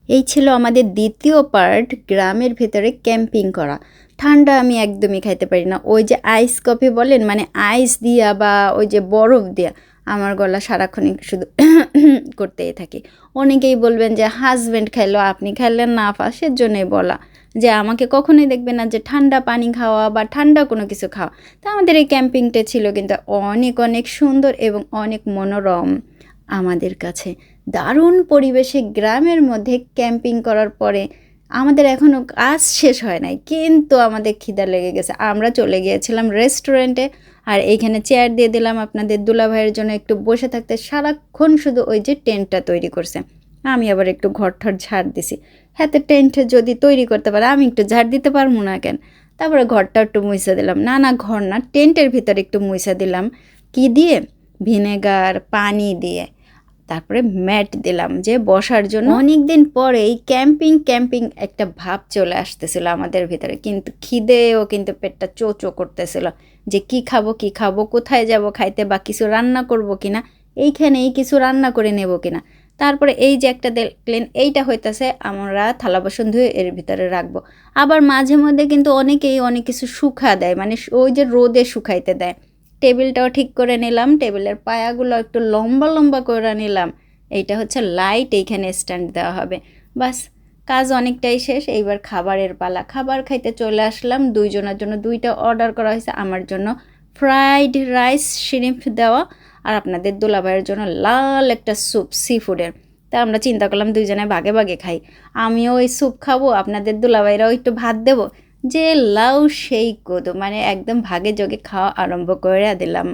এই ছিল আমাদের দ্বিতীয় পার্ট, গ্রামের ভেতরে ক্যাম্পিং করা। ঠান্ডা আমি একদমই খাইতে পারি না। ওই যে আইস কফি বলেন, মানে আইস দিয়া বা ওই যে বরফ দিয়া আমার গলা সারাক্ষণই শুধু করতেই থাকে। অনেকেই বলবেন যে হাজব্যান্ড খাইলো, আপনি খাইলেন না আপা, সেজন্যই বলা যে আমাকে কখনোই দেখবে না যে ঠান্ডা পানি খাওয়া বা ঠান্ডা কোনো কিছু খাওয়া। তা আমাদের এই ক্যাম্পিংটা ছিল কিন্তু অনেক অনেক সুন্দর এবং অনেক মনোরম আমাদের কাছে। দারুণ পরিবেশে গ্রামের মধ্যে ক্যাম্পিং করার পরে আমাদের এখনও কাজ শেষ হয় নাই, কিন্তু আমাদের খিদা লেগে গেছে। আমরা চলে গিয়েছিলাম রেস্টুরেন্টে, আর এইখানে চেয়ার দিয়ে দিলাম আপনাদের দুলাভাইয়ের জন্য একটু বসে থাকতে। সারাক্ষণ শুধু ওই যে টেন্টটা তৈরি করছে। আমি আবার একটু ঘর ঠর ঝাড় দিছি। হাতে টেন্টে যদি তৈরি করতে পারে আমি একটু ঝাড় দিতে পারবো না কেন? তারপরে ঘরটা একটু মুইসা দিলাম, না না ঘর না, টেন্টের ভিতরে একটু মুইসা দিলাম। কি দিয়ে? ভিনেগার পানি দিয়ে। তারপরে ম্যাট দিলাম যে বসার জন্য। অনেক দিন পরে এই ক্যাম্পিং ক্যাম্পিং একটা ভাব চলে আসতেছিল আমাদের ভিতরে, কিন্তু খিদেও কিন্তু পেটটা চো চো করতেছিল যে কি খাবো, কোথায় যাব খাইতে, বা কিছু রান্না করব কিনা, এইখানেই কিছু রান্না করে নেব কিনা। তারপরে এই যে একটা দেখলেন, এইটা হইতাছে আমরা থালা বাসন ধুয়ে এর ভিতরে রাখবো। আবার মাঝে মধ্যে কিন্তু অনেকেই অনেক কিছু শুকা দেয়, মানে ওই যে রোদে শুকাইতে দেয়। টেবিলটাও ঠিক করে নিলাম, টেবিলের পায়াগুলো একটু লম্বা লম্বা করে নিলাম। এইটা হচ্ছে লাইট, এইখানে স্ট্যান্ড দেওয়া হবে। বাস, কাজ অনেকটাই শেষ। এইবার খাবারের পালা। খাবার খাইতে চলে আসলাম। দুইজনের জন্য দুইটা অর্ডার করা হয়েছে। আমার জন্য ফ্রাইড রাইস শ্রিম্প দেওয়া, আর আপনাদের দুলাভাইয়ের জন্য লাল একটা স্যুপ সি ফুডের। তা আমরা চিন্তা করলাম দুইজনে ভাগে ভাগে খাই। আমিও ওই স্যুপ খাবো, আপনাদের দুলাভাইরাও একটু ভাত দেবো। যে লাউ সেই কদু, মানে একদম ভাগে যোগে খাওয়া আরম্ভ করে দিলাম।